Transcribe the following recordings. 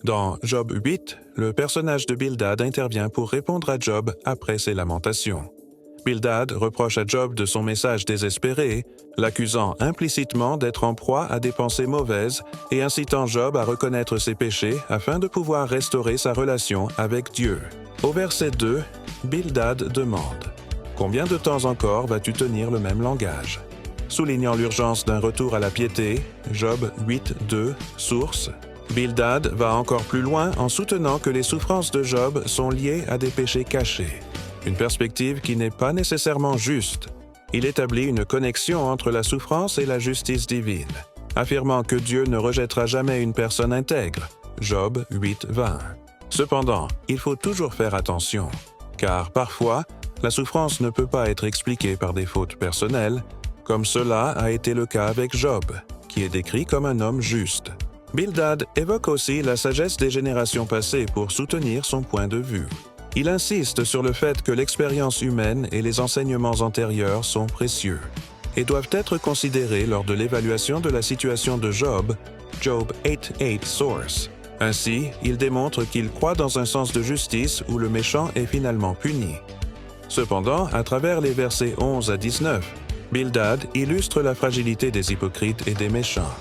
Dans Job 8, le personnage de Bildad intervient pour répondre à Job après ses lamentations. Bildad reproche à Job de son message désespéré, l'accusant implicitement d'être en proie à des pensées mauvaises et incitant Job à reconnaître ses péchés afin de pouvoir restaurer sa relation avec Dieu. Au verset 2, Bildad demande « Combien de temps encore vas-tu tenir le même langage ?» Soulignant l'urgence d'un retour à la piété, Job 8.2, source, Bildad va encore plus loin en soutenant que les souffrances de Job sont liées à des péchés cachés. Une perspective qui n'est pas nécessairement juste. Il établit une connexion entre la souffrance et la justice divine, affirmant que Dieu ne rejettera jamais une personne intègre. Job 8.20. Cependant, il faut toujours faire attention, car parfois, la souffrance ne peut pas être expliquée par des fautes personnelles, comme cela a été le cas avec Job, qui est décrit comme un homme juste. Bildad évoque aussi la sagesse des générations passées pour soutenir son point de vue. Il insiste sur le fait que l'expérience humaine et les enseignements antérieurs sont précieux et doivent être considérés lors de l'évaluation de la situation de Job, Job 8.8 source. Ainsi, il démontre qu'il croit dans un sens de justice où le méchant est finalement puni. Cependant, à travers les versets 11 à 19, Bildad illustre la fragilité des hypocrites et des méchants.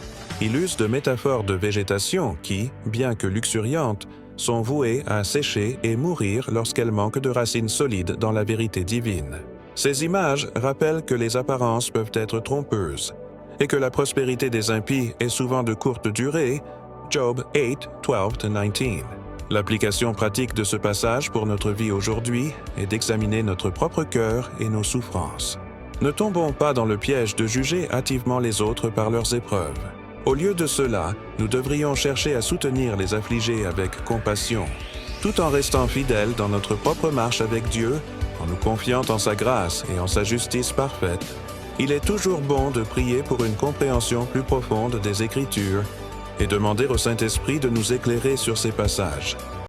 Il use de métaphores de végétation qui, bien que luxuriantes, sont vouées à sécher et mourir lorsqu'elles manquent de racines solides dans la vérité divine. Ces images rappellent que les apparences peuvent être trompeuses et que la prospérité des impies est souvent de courte durée, Job 8:12-19. L'application pratique de ce passage pour notre vie aujourd'hui est d'examiner notre propre cœur et nos souffrances. Ne tombons pas dans le piège de juger hâtivement les autres par leurs épreuves. Au lieu de cela, nous devrions chercher à soutenir les affligés avec compassion, tout en restant fidèles dans notre propre marche avec Dieu, en nous confiant en sa grâce et en sa justice parfaite. Il est toujours bon de prier pour une compréhension plus profonde des Écritures et demander au Saint-Esprit de nous éclairer sur ces passages.